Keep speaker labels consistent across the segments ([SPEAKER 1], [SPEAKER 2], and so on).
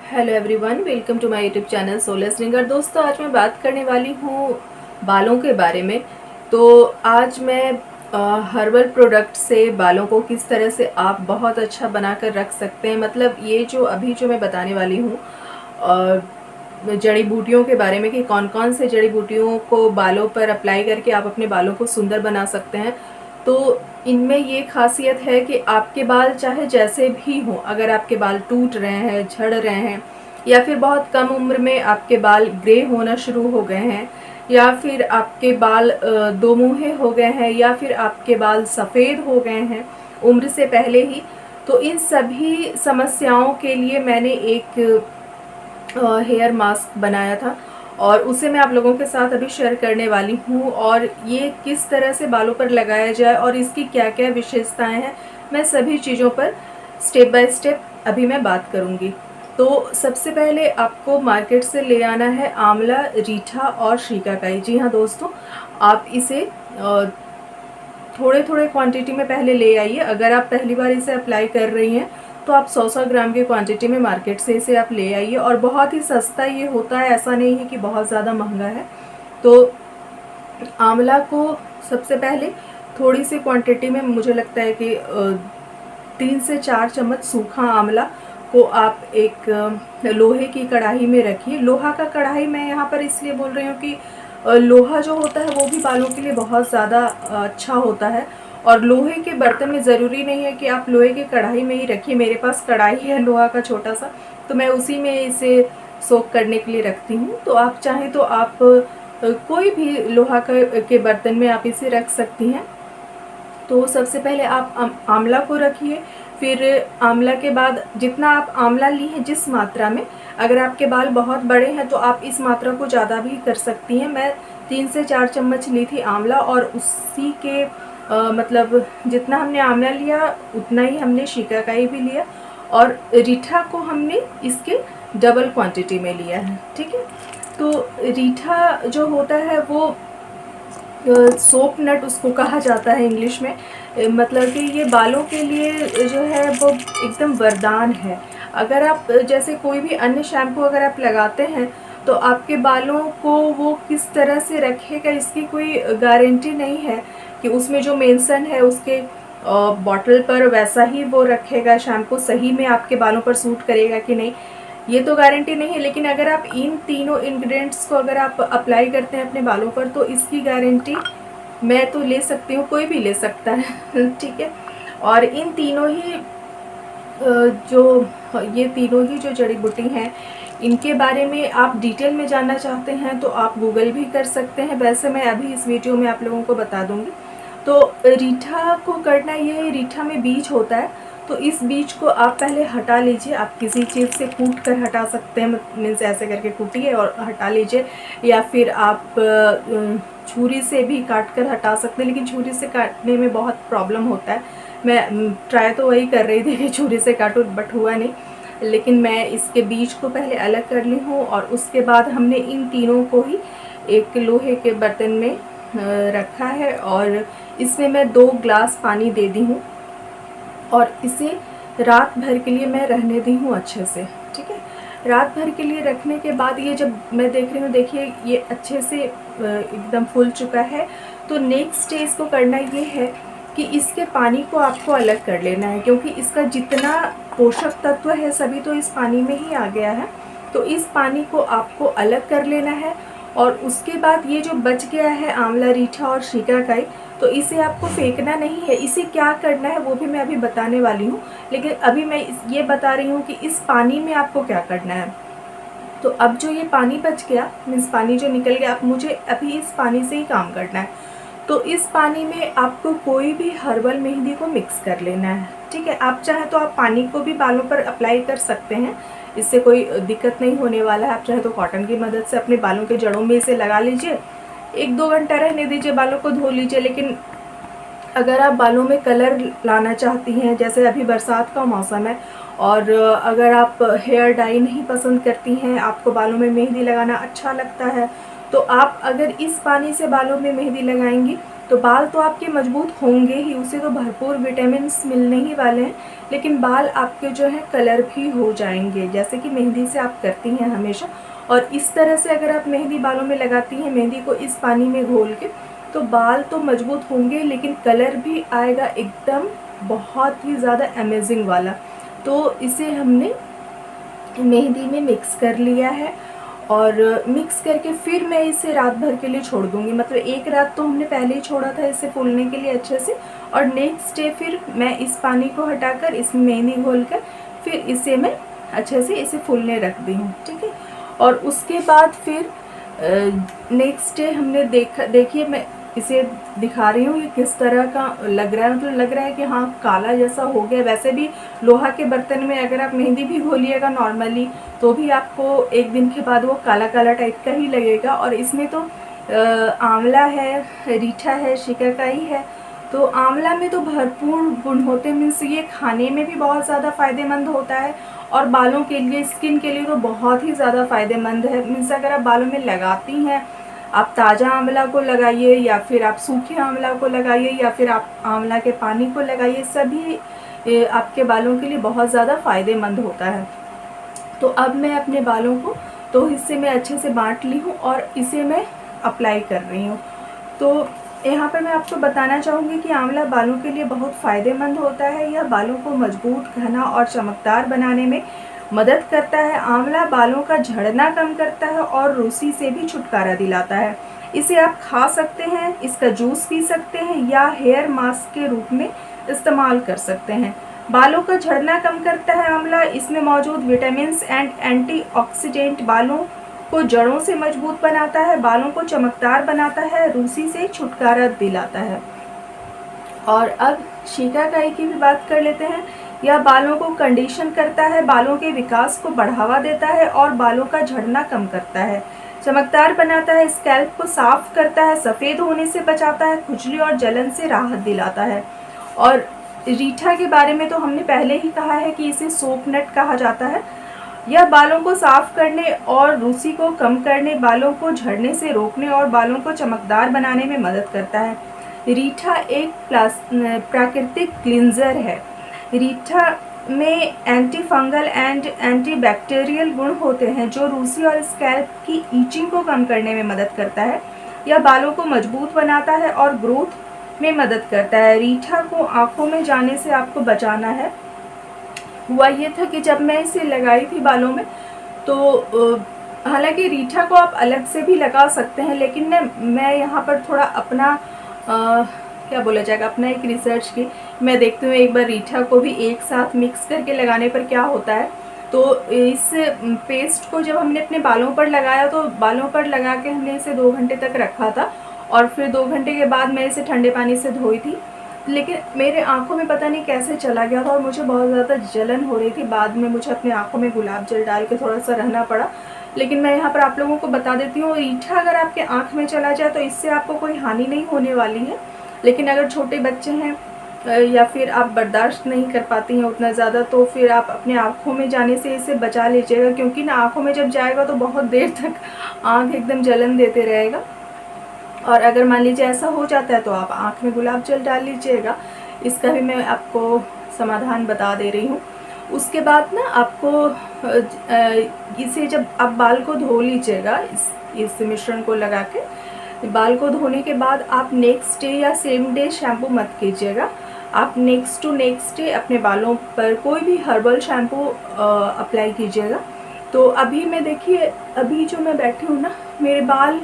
[SPEAKER 1] Hello everyone, welcome to my YouTube channel solar singer. दोस्तों, आज मैं बात करने वाली हूँ बालों के बारे में। तो आज मैं हर्बल प्रोडक्ट से बालों को किस तरह से आप बहुत अच्छा बनाकर रख सकते हैं, मतलब ये जो मैं बताने वाली हूँ जड़ी बूटियों के बारे में कि कौन कौन से जड़ी बूटियों को बालों पर अप्लाई करके आप अपने बालों को सुंदर बना सकते हैं। तो इनमें ये खासियत है कि आपके बाल चाहे जैसे भी हों, अगर आपके बाल टूट रहे हैं, झड़ रहे हैं, या फिर बहुत कम उम्र में आपके बाल ग्रे होना शुरू हो गए हैं, या फिर आपके बाल दो मुंहे हो गए हैं, या फिर आपके बाल सफ़ेद हो गए हैं उम्र से पहले ही, तो इन सभी समस्याओं के लिए मैंने एक हेयर मास्क बनाया था और उसे मैं आप लोगों के साथ अभी शेयर करने वाली हूँ। और ये किस तरह से बालों पर लगाया जाए और इसकी क्या क्या विशेषताएं हैं, मैं सभी चीज़ों पर स्टेप बाय स्टेप अभी मैं बात करूँगी। तो सबसे पहले आपको मार्केट से ले आना है आंवला, रीठा और शिकाकाई। जी हाँ दोस्तों, आप इसे थोड़े थोड़े क्वांटिटी में पहले ले आइए। अगर आप पहली बार इसे अप्लाई कर रही हैं तो आप 100-100 ग्राम की क्वांटिटी में मार्केट से इसे आप ले आइए। और बहुत ही सस्ता ये होता है, ऐसा नहीं है कि बहुत ज़्यादा महंगा है। तो आंवला को सबसे पहले थोड़ी सी क्वांटिटी में, मुझे लगता है कि 3 से 4 चम्मच सूखा आंवला को आप एक लोहे की कढ़ाई में रखिए। लोहा का कढ़ाई मैं यहाँ पर इसलिए बोल रही हूँ कि लोहा जो होता है वो भी बालों के लिए बहुत ज़्यादा अच्छा होता है। और लोहे के बर्तन में ज़रूरी नहीं है कि आप लोहे की कढ़ाई में ही रखिए। मेरे पास कढ़ाई है लोहा का छोटा सा, तो मैं उसी में इसे सोक करने के लिए रखती हूँ। तो आप चाहें तो आप कोई भी लोहा के बर्तन में आप इसे रख सकती हैं। तो सबसे पहले आप आंवला को रखिए। फिर आंवला के बाद जितना आप आंवला ली हैं, जिस मात्रा में, अगर आपके बाल बहुत बड़े हैं तो आप इस मात्रा को ज़्यादा भी कर सकती हैं। मैं 3 से 4 चम्मच ली थी आंवला, और उसी के मतलब जितना हमने आंवला लिया उतना ही हमने शिकाकाई भी लिया, और रीठा को हमने इसके डबल क्वांटिटी में लिया है। ठीक है। तो रीठा जो होता है वो सोप नट उसको कहा जाता है इंग्लिश में। मतलब कि ये बालों के लिए जो है वो एकदम वरदान है। अगर आप जैसे कोई भी अन्य शैम्पू अगर आप लगाते हैं तो आपके बालों को वो किस तरह से रखेगा इसकी कोई गारंटी नहीं है कि उसमें जो मेंशन है उसके बॉटल पर वैसा ही वो रखेगा, शैम्पू सही में आपके बालों पर सूट करेगा कि नहीं, ये तो गारंटी नहीं है। लेकिन अगर आप इन तीनों इंग्रेडिएंट्स को अगर आप अप्लाई करते हैं अपने बालों पर तो इसकी गारंटी मैं तो ले सकती हूँ, कोई भी ले सकता है। ठीक है। और इन तीनों ही जो ये तीनों ही जो जड़ी बूटी हैं, इनके बारे में आप डिटेल में जानना चाहते हैं तो आप गूगल भी कर सकते हैं। वैसे मैं अभी इस वीडियो में आप लोगों को बता दूंगी। तो रीठा को करना ये है, रीठा में बीज होता है, तो इस बीज को आप पहले हटा लीजिए। आप किसी चीज़ से कूट कर हटा सकते हैं, मीन्स ऐसे करके कूटिए और हटा लीजिए, या फिर आप छुरी से भी काट कर हटा सकते हैं। लेकिन छुरी से काटने में बहुत प्रॉब्लम होता है। मैं ट्राई तो वही कर रही थी कि छुरी से काटूँ, बट हुआ नहीं। लेकिन मैं इसके बीज को पहले अलग कर ली हूँ, और उसके बाद हमने इन तीनों को ही एक लोहे के बर्तन में रखा है, और इसमें मैं 2 ग्लास पानी दे दी हूँ, और इसे रात भर के लिए मैं रहने दी हूँ अच्छे से। ठीक है। रात भर के लिए रखने के बाद ये जब मैं देख रही हूँ, देखिए ये अच्छे से एकदम फूल चुका है। तो नेक्स्ट स्टेज को करना ये है कि इसके पानी को आपको अलग कर लेना है, क्योंकि इसका जितना पोषक तत्व है सभी तो इस पानी में ही आ गया है। तो इस पानी को आपको अलग कर लेना है, और उसके बाद ये जो बच गया है आंवला, रीठा और शिकाकाई, तो इसे आपको फेंकना नहीं है। इसे क्या करना है वो भी मैं अभी बताने वाली हूँ, लेकिन अभी मैं ये बता रही हूँ कि इस पानी में आपको क्या करना है। तो अब जो ये पानी बच गया, मीन्स पानी जो निकल गया, अब मुझे अभी इस पानी से ही काम करना है। तो इस पानी में आपको कोई भी हर्बल मेहंदी को मिक्स कर लेना है। ठीक है। आप चाहे तो आप पानी को भी बालों पर अप्लाई कर सकते हैं, इससे कोई दिक्कत नहीं होने वाला है। आप चाहे तो कॉटन की मदद से अपने बालों के जड़ों में इसे लगा लीजिए, 1-2 घंटा रहने दीजिए, बालों को धो लीजिए। लेकिन अगर आप बालों में कलर लाना चाहती हैं, जैसे अभी बरसात का मौसम है, और अगर आप हेयर डाई नहीं पसंद करती हैं, आपको बालों में मेहंदी लगाना अच्छा लगता है, तो आप अगर इस पानी से बालों में मेहंदी लगाएंगी तो बाल तो आपके मजबूत होंगे ही, उसे तो भरपूर विटामिन्स मिलने ही वाले हैं, लेकिन बाल आपके जो है कलर भी हो जाएंगे, जैसे कि मेहंदी से आप करती हैं हमेशा। और इस तरह से अगर आप मेहंदी बालों में लगाती हैं, मेहंदी को इस पानी में घोल के, तो बाल तो मजबूत होंगे लेकिन कलर भी आएगा एकदम बहुत ही ज़्यादा अमेजिंग वाला। तो इसे हमने मेहंदी में मिक्स कर लिया है और मिक्स करके फिर मैं इसे रात भर के लिए छोड़ दूँगी। मतलब एक रात तो हमने पहले ही छोड़ा था इसे फूलने के लिए अच्छे से, और नेक्स्ट डे फिर मैं इस पानी को हटाकर इसमें मेहंदी घोलकर फिर इसे मैं अच्छे से इसे फूलने रख दी हूँ, ठीक है। और उसके बाद फिर नेक्स्ट डे हमने देखिए मैं इसे दिखा रही हूँ ये किस तरह का लग रहा है। मतलब लग रहा है कि हाँ काला जैसा हो गया। वैसे भी लोहा के बर्तन में अगर आप मेहंदी भी घोलिएगा नॉर्मली तो भी आपको एक दिन के बाद वो काला काला टाइप का ही लगेगा। और इसमें तो आंवला है, रीठा है, शिकाकाई है, तो आंवला में तो भरपूर गुण होते हैं। मीन्स ये खाने में भी बहुत ज़्यादा फ़ायदेमंद होता है और बालों के लिए, स्किन के लिए तो बहुत ही ज़्यादा फ़ायदेमंद है। मीन्स अगर आप बालों में लगाती हैं, आप ताज़ा आंवला को लगाइए या फिर आप सूखे आंवला को लगाइए या फिर आप आंवला के पानी को लगाइए, सभी आपके बालों के लिए बहुत ज़्यादा फ़ायदेमंद होता है। तो अब मैं अपने बालों को 2 हिस्से में अच्छे से बांट ली हूँ और इसे मैं अप्लाई कर रही हूँ। तो यहाँ पर मैं आपको बताना चाहूँगी कि आंवला बालों के लिए बहुत फ़ायदेमंद होता है। यह बालों को मजबूत, घना और चमकदार बनाने में मदद करता है। आंवला बालों का झड़ना कम करता है और रूसी से भी छुटकारा दिलाता है। इसे आप खा सकते हैं, इसका जूस पी सकते हैं या हेयर मास्क के रूप में इस्तेमाल कर सकते हैं। बालों का झड़ना कम करता है आंवला। इसमें मौजूद विटामिन्स एंड एंटीऑक्सीडेंट बालों को जड़ों से मजबूत बनाता है, बालों को चमकदार बनाता है, रूसी से छुटकारा दिलाता है। और अब शिकाकाई की भी बात कर लेते हैं। यह बालों को कंडीशन करता है, बालों के विकास को बढ़ावा देता है और बालों का झड़ना कम करता है, चमकदार बनाता है, स्कैल्प को साफ करता है, सफ़ेद होने से बचाता है, खुजली और जलन से राहत दिलाता है। और रीठा के बारे में तो हमने पहले ही कहा है कि इसे सोप नट कहा जाता है। यह बालों को साफ करने और रूसी को कम करने, बालों को झड़ने से रोकने और बालों को चमकदार बनाने में मदद करता है। रीठा एक प्राकृतिक क्लींजर है। रीठा में एंटी फंगल एंड एंटीबैक्टीरियल गुण होते हैं जो रूसी और स्कैल्प की ईचिंग को कम करने में मदद करता है। यह बालों को मजबूत बनाता है और ग्रोथ में मदद करता है। रीठा को आंखों में जाने से आपको बचाना है। हुआ ये था कि जब मैं इसे लगाई थी बालों में तो हालांकि रीठा को आप अलग से भी लगा सकते हैं, लेकिन मैं यहाँ पर थोड़ा अपना क्या बोला जाएगा, अपना एक रिसर्च की। मैं देखती हूँ एक बार रीठा को भी एक साथ मिक्स करके लगाने पर क्या होता है। तो इस पेस्ट को जब हमने अपने बालों पर लगाया तो बालों पर लगा के हमने इसे 2 घंटे तक रखा था और फिर 2 घंटे के बाद मैं इसे ठंडे पानी से धोई थी। लेकिन मेरे आंखों में पता नहीं कैसे चला गया था और मुझे बहुत ज़्यादा जलन हो रही थी। बाद में मुझे अपने आंखों में गुलाब जल डाल के थोड़ा सा रहना पड़ा। लेकिन मैं यहाँ पर आप लोगों को बता देती हूँ, रीठा अगर आपके आँख में चला जाए तो इससे आपको कोई हानि नहीं होने वाली है। लेकिन अगर छोटे बच्चे हैं या फिर आप बर्दाश्त नहीं कर पाती हैं उतना ज़्यादा, तो फिर आप अपने आँखों में जाने से इसे बचा लीजिएगा, क्योंकि ना आँखों में जब जाएगा तो बहुत देर तक आँख एकदम जलन देते रहेगा। और अगर मान लीजिए ऐसा हो जाता है तो आप आँख में गुलाब जल डाल लीजिएगा। इसका भी मैं आपको समाधान बता दे रही हूँ। उसके बाद ना आपको इसे जब आप बाल को धो लीजिएगा, इस मिश्रण को लगा के बाल को धोने के बाद आप नेक्स्ट डे या सेम डे शैम्पू मत कीजिएगा। आप नेक्स्ट टू नेक्स्ट डे अपने बालों पर कोई भी हर्बल शैम्पू अप्लाई कीजिएगा। तो अभी मैं देखिए, अभी जो मैं बैठी हूँ ना, मेरे बाल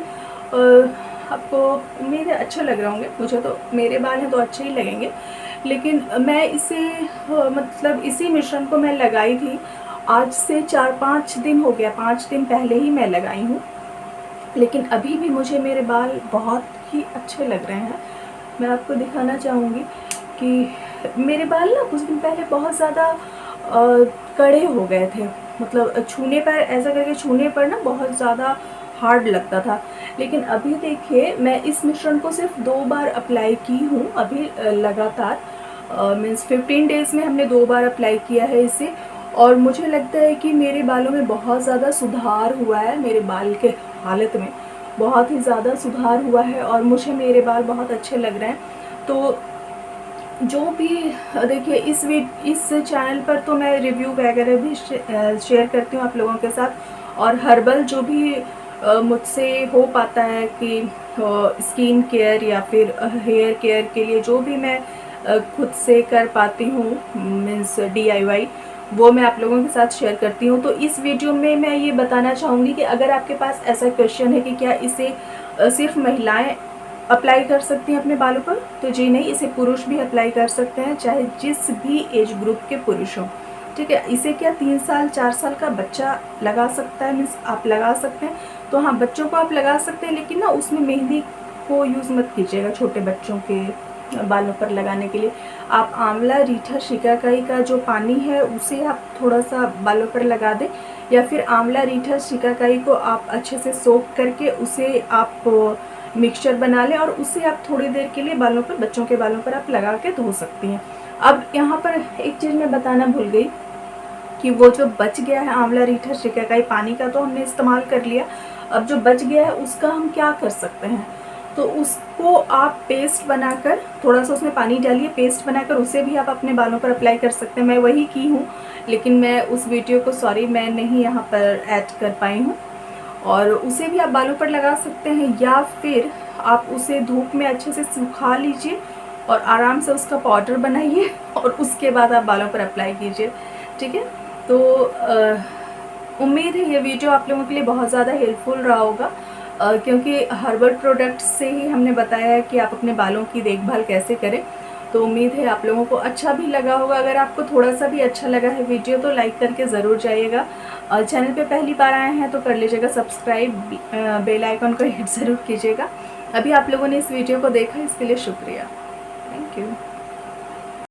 [SPEAKER 1] आपको मेरे अच्छे लग रहे होंगे, मुझे तो मेरे बाल हैं तो अच्छे ही लगेंगे। लेकिन मैं इसे मतलब इसी मिश्रण को मैं लगाई थी, आज से 4-5 दिन हो गया, 5 दिन पहले ही मैं लगाई हूँ। लेकिन अभी भी मुझे मेरे बाल बहुत ही अच्छे लग रहे हैं। मैं आपको दिखाना चाहूँगी कि मेरे बाल ना कुछ दिन पहले बहुत ज़्यादा कड़े हो गए थे। मतलब छूने पर, ऐसा करके छूने पर ना बहुत ज़्यादा हार्ड लगता था। लेकिन अभी देखिए, मैं इस मिश्रण को सिर्फ 2 बार अप्लाई की हूँ अभी लगातार। मीन्स 15 डेज़ में हमने 2 बार अप्लाई किया है इसे, और मुझे लगता है कि मेरे बालों में बहुत ज़्यादा सुधार हुआ है, मेरे बाल के हालत में। बहुत ही ज़्यादा सुधार हुआ है और मुझे मेरे बाल बहुत अच्छे लग रहे हैं। तो जो भी देखिए इस चैनल पर तो मैं रिव्यू वगैरह भी शेयर करती हूँ आप लोगों के साथ, और हर्बल जो भी मुझसे हो पाता है कि स्किन केयर या फिर हेयर केयर के लिए जो भी मैं खुद से कर पाती हूँ, मीन्स DIY, वो मैं आप लोगों के साथ शेयर करती हूँ। तो इस वीडियो में मैं ये बताना चाहूँगी कि अगर आपके पास ऐसा क्वेश्चन है कि क्या इसे सिर्फ महिलाएं अप्लाई कर सकती हैं अपने बालों पर, तो जी नहीं, इसे पुरुष भी अप्लाई कर सकते हैं, चाहे जिस भी एज ग्रुप के पुरुष हों। ठीक है, इसे क्या 3 साल 4 साल का बच्चा लगा सकता है, मीन्स आप लगा सकते हैं। तो हाँ, बच्चों को आप लगा सकते हैं, लेकिन ना उसमें मेहंदी को यूज़ मत कीजिएगा छोटे बच्चों के बालों पर लगाने के लिए। आप आंवला रीठा शिकाकाई का जो पानी है उसे आप थोड़ा सा बालों पर लगा दें, या फिर आंवला रीठा शिकाकाई को आप अच्छे से सोक करके उसे आप मिक्सचर बना लें और उसे आप थोड़ी देर के लिए बालों पर, बच्चों के बालों पर आप लगा के धो सकती हैं। अब यहाँ पर एक चीज़ मैं बताना भूल गई कि वो जो बच गया है आंवला रीठा शिकाकाई पानी का, तो हमने इस्तेमाल कर लिया। अब जो बच गया है उसका हम क्या कर सकते हैं, तो उसको आप पेस्ट बनाकर, थोड़ा सा उसमें पानी डालिए, पेस्ट बनाकर उसे भी आप अपने बालों पर अप्लाई कर सकते हैं। मैं वही की हूँ, लेकिन मैं उस वीडियो को सॉरी मैं नहीं यहाँ पर ऐड कर पाई हूँ। और उसे भी आप बालों पर लगा सकते हैं, या फिर आप उसे धूप में अच्छे से सुखा लीजिए और आराम से उसका पाउडर बनाइए और उसके बाद आप बालों पर अप्लाई कीजिए। ठीक है, तो उम्मीद है ये वीडियो आप लोगों के लिए बहुत ज़्यादा हेल्पफुल रहा होगा, क्योंकि हर्बल प्रोडक्ट से ही हमने बताया है कि आप अपने बालों की देखभाल कैसे करें। तो उम्मीद है आप लोगों को अच्छा भी लगा होगा। अगर आपको थोड़ा सा भी अच्छा लगा है वीडियो तो लाइक करके ज़रूर जाइएगा, और चैनल पे पहली बार आए हैं तो कर लीजिएगा सब्सक्राइब, बेल आइकन को हिट ज़रूर कीजिएगा। अभी आप लोगों ने इस वीडियो को देखा, इसके लिए शुक्रिया। Thank you.